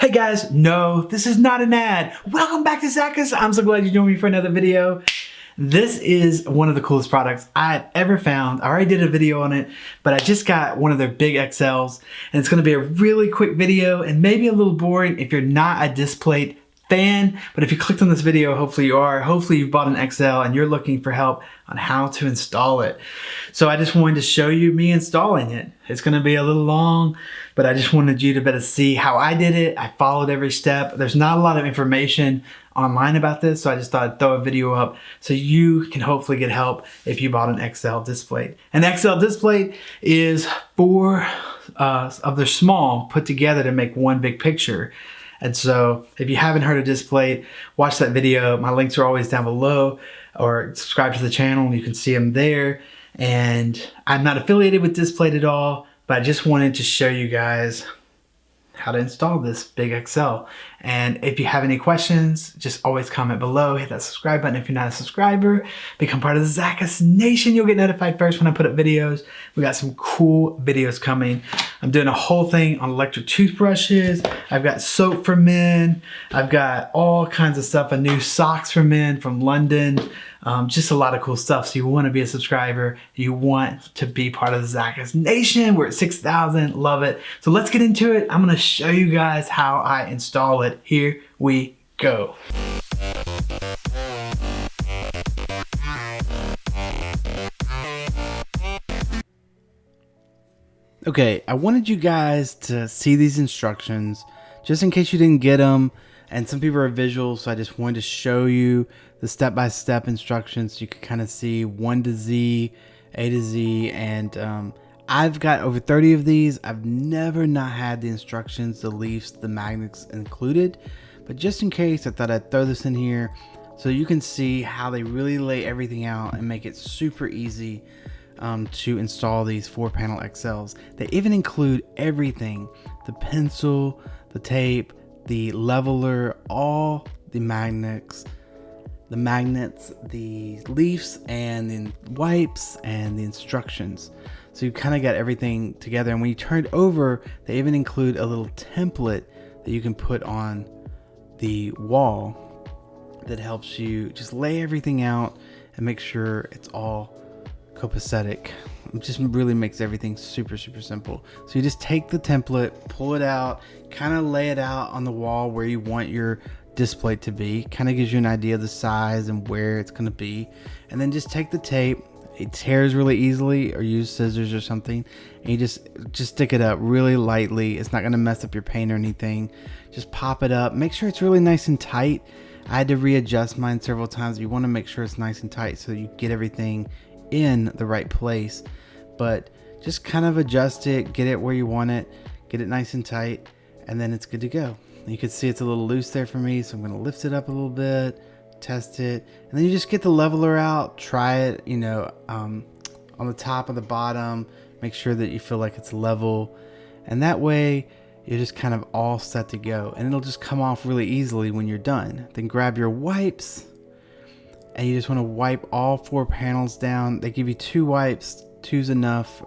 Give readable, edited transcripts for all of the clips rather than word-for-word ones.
Hey guys, no, this is not an ad. Welcome back to Zachus. I'm so glad you joined me for another video. This is one of the coolest products I've ever found. I already did a video on it, but I just got one of their big XLs, and it's gonna be a really quick video and maybe a little boring if you're not a Displate fan, but if you clicked on this video, hopefully you are. Hopefully you've bought an XL and you're looking for help on how to install it. So I just wanted to show you me installing it. It's gonna be a little long, but I just wanted you to better see how I did it. I followed every step. There's not a lot of information online about this, so I just thought I'd throw a video up so you can hopefully get help if you bought an XL Displate. An XL Displate is four of their small put together to make one big picture. And so if you haven't heard of Displate, watch that video. My links are always down below, or subscribe to the channel. You can see them there. And I'm not affiliated with Displate at all, but I just wanted to show you guys how to install this big XL. And if you have any questions, just always comment below. Hit that subscribe button if you're not a subscriber. Become part of the Zachus Nation. You'll get notified first when I put up videos. We got some cool videos coming. I'm doing a whole thing on electric toothbrushes. I've got soap for men. I've got all kinds of stuff. New socks for men from London. Just a lot of cool stuff. So you want to be a subscriber. You want to be part of the Zachus Nation. We're at 6,000. Love it. So let's get into it. I'm going to show you guys how I install it. Here we go. Okay, I wanted you guys to see these instructions just in case you didn't get them. And some people are visual, so I just wanted to show you the step-by-step instructions so you could kind of see 1 to Z, A to Z, and I've got over 30 of these. I've never not had the instructions, the leaves, the magnets included, but just in case, I thought I'd throw this in here so you can see how they really lay everything out and make it super easy to install these 4-panel XLs. They even include everything: the pencil, the tape, the leveler, all the magnets, the leaves, and the wipes, and the instructions. So you kind of got everything together. And when you turn it over, they even include a little template that you can put on the wall that helps you just lay everything out and make sure it's all copacetic. It just really makes everything super simple. So you just take the template, pull it out, kind of lay it out on the wall where you want your Displate to be. Kind of gives you an idea of the size and where it's going to be. And then just take the tape. It tears really easily, or use scissors or something, and you just stick it up really lightly. It's not going to mess up your paint or anything. Just pop it up. Make sure it's really nice and tight. I had to readjust mine several times. You want to make sure it's nice and tight so you get everything in the right place. But just kind of adjust it, get it where you want it, get it nice and tight, and then it's good to go. You can see it's a little loose there for me, so I'm going to lift it up a little bit, test it, and then you just get the leveler out, try it, on the top and the bottom, make sure that you feel like it's level, and that way you're just kind of all set to go, and it'll just come off really easily when you're done. Then grab your wipes, and you just want to wipe all 4 panels down. They give you 2 wipes. 2's enough.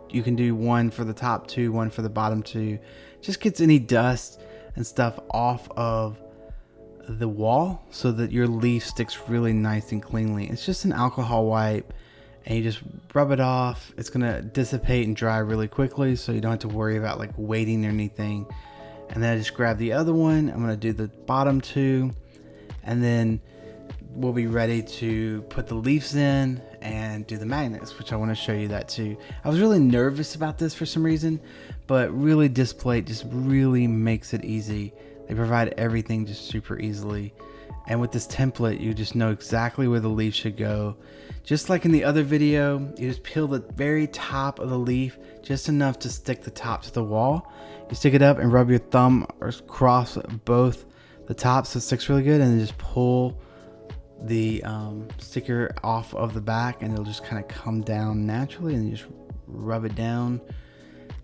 You can do 1 for the top 2, 1 for the bottom 2. Just gets any dust and stuff off of the wall so that your leaf sticks really nice and cleanly. It's just an alcohol wipe, and you just rub it off. It's gonna dissipate and dry really quickly, so you don't have to worry about like waiting or anything. And then I just grab the other one. I'm gonna do the bottom 2, and then we'll be ready to put the leaves in and do the magnets, which I want to show you that too. I was really nervous about this for some reason, but really Displate just really makes it easy. They provide everything just super easily. And with this template, you just know exactly where the leaf should go. Just like in the other video, you just peel the very top of the leaf, just enough to stick the top to the wall. You stick it up and rub your thumb across both the tops so it sticks really good, and then just pull the sticker off of the back, and it'll just kind of come down naturally, and you just rub it down,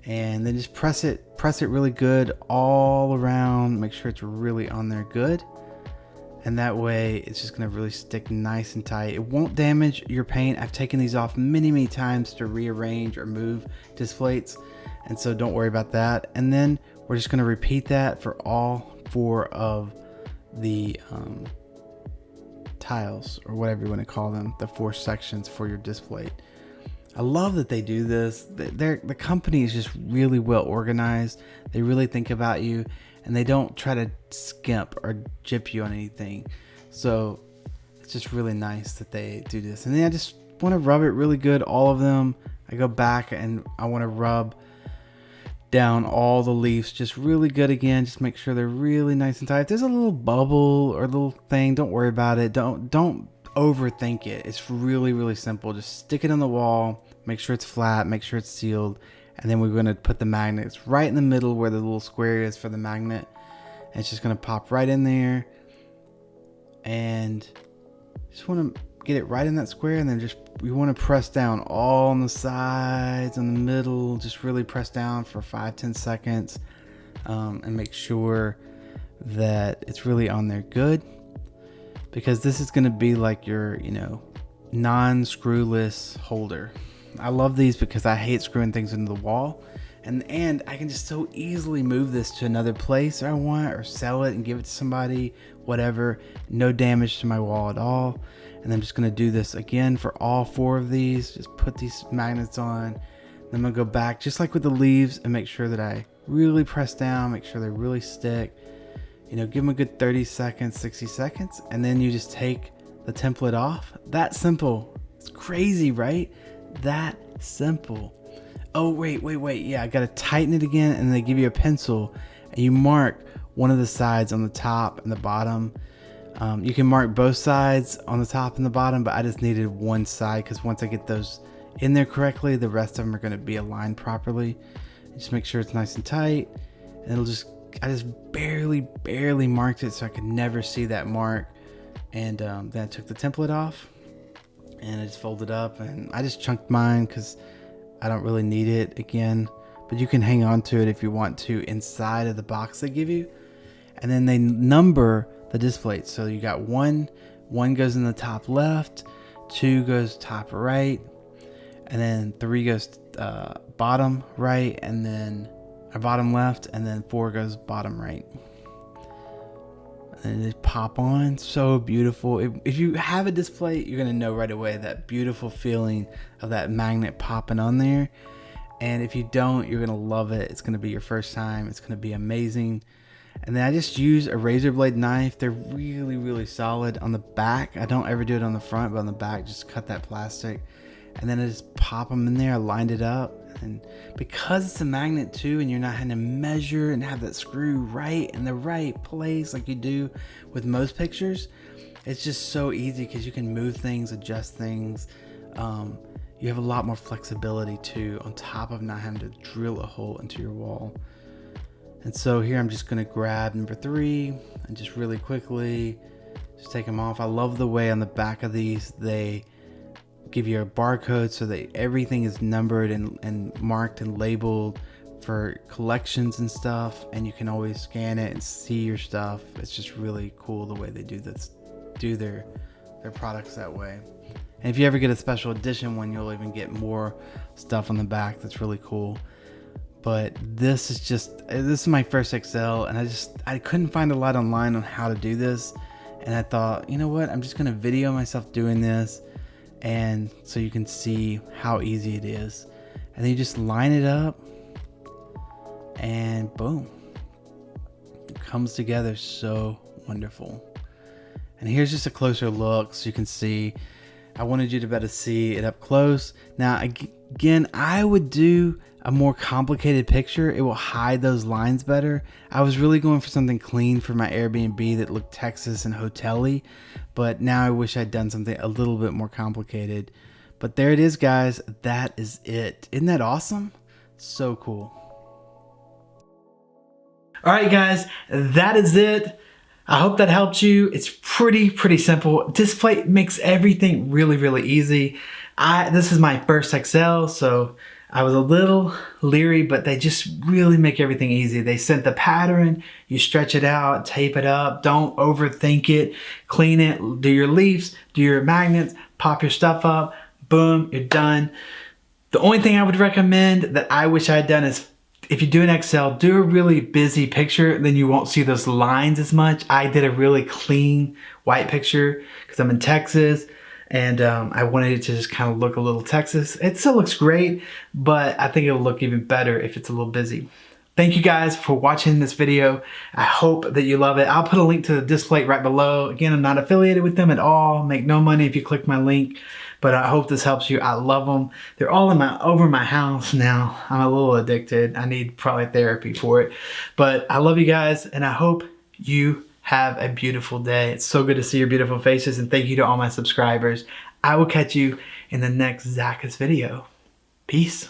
and then just press it really good all around. Make sure it's really on there good, and that way it's just going to really stick nice and tight. It won't damage your paint. I've taken these off many times to rearrange or move Displates, and so don't worry about that. And then we're just going to repeat that for all 4 of the tiles, or whatever you want to call them, the 4 sections for your Displate. I love that they do this. The company is just really well organized. They really think about you, and they don't try to skimp or gyp you on anything. So it's just really nice that they do this. And then I just want to rub it really good, all of them. I go back and I want to rub down all the leaves just really good again. Just make sure they're really nice and tight. If there's a little bubble or a little thing, don't worry about it. Don't overthink it. It's really, really simple. Just stick it on the wall, make sure it's flat, make sure it's sealed, and then we're going to put the magnets right in the middle where the little square is for the magnet. And it's just going to pop right in there, and just want to get it right in that square, and then we want to press down all on the sides, in the middle. Just really press down for 5-10 seconds, and make sure that it's really on there good, because this is going to be like your, non-screwless holder. I love these because I hate screwing things into the wall, and I can just so easily move this to another place I want, or sell it and give it to somebody, whatever. No damage to my wall at all. And I'm just going to do this again for all 4 of these. Just put these magnets on. Then I'm going to go back just like with the leaves and make sure that I really press down, make sure they really stick. Give them a good 30 seconds, 60 seconds, and then you just take the template off. That simple. It's crazy, right? That simple. Oh, wait. Yeah, I got to tighten it again, and they give you a pencil, and you mark one of the sides on the top and the bottom. You can mark both sides on the top and the bottom, but I just needed one side because once I get those in there correctly, the rest of them are going to be aligned properly. Just make sure it's nice and tight, and I just barely marked it so I could never see that mark. And then I took the template off and I just folded up, and I just chunked mine because I don't really need it again, but you can hang on to it if you want to inside of the box they give you. And then they number the Displate. So you got one goes in the top left, 2 goes top right, and then 3 goes bottom right, and then bottom left, and then 4 goes bottom right. And they pop on. So beautiful. If you have a Displate, you're gonna know right away that beautiful feeling of that magnet popping on there. And if you don't, you're gonna love it. It's gonna be your first time. It's gonna be amazing. And then I just use a razor blade knife. They're really, really solid on the back. I don't ever do it on the front, but on the back, just cut that plastic. And then I just pop them in there. I lined it up. And because it's a magnet too, and you're not having to measure and have that screw right in the right place like you do with most pictures, it's just so easy because you can move things, adjust things. You have a lot more flexibility too, on top of not having to drill a hole into your wall. And so here I'm just going to grab number 3 and just really quickly just take them off. I love the way on the back of these they give you a barcode so that everything is numbered and marked and labeled for collections and stuff, and you can always scan it and see your stuff. It's just really cool the way they do their products that way. And if you ever get a special edition one, you'll even get more stuff on the back that's really cool. But this is my first Excel, and I couldn't find a lot online on how to do this, and I thought, you know what, I'm just gonna video myself doing this, and so you can see how easy it is. And then you just line it up, and boom, it comes together so wonderful. And here's just a closer look so you can see. I wanted you to be able to see it up close. Now again, I would do a more complicated picture. It will hide those lines better. I was really going for something clean for my Airbnb that looked Texas and hotel-y, but now I wish I'd done something a little bit more complicated. But there it is, guys. That is it. Isn't that awesome? So cool. All right, guys, that is it. I hope that helped you. It's pretty simple. Displate makes everything really, really easy. This is my first Excel, so I was a little leery, but they just really make everything easy. They sent the pattern, you stretch it out, tape it up, don't overthink it, clean it, do your leaves, do your magnets, pop your stuff up, boom, you're done. The only thing I would recommend that I wish I had done is if you do an Excel, do a really busy picture, then you won't see those lines as much. I did a really clean white picture because I'm in Texas, and I wanted it to just kind of look a little Texas. It still looks great, but I think it'll look even better if it's a little busy. Thank you guys for watching this video. I hope that you love it. I'll put a link to the Displate right below. Again, I'm not affiliated with them at all. Make no money if you click my link, but I hope this helps you. I love them. They're all over my house now. I'm a little addicted. I need probably therapy for it, but I love you guys, and I hope you have a beautiful day. It's so good to see your beautiful faces, and thank you to all my subscribers. I will catch you in the next Zach's video. Peace.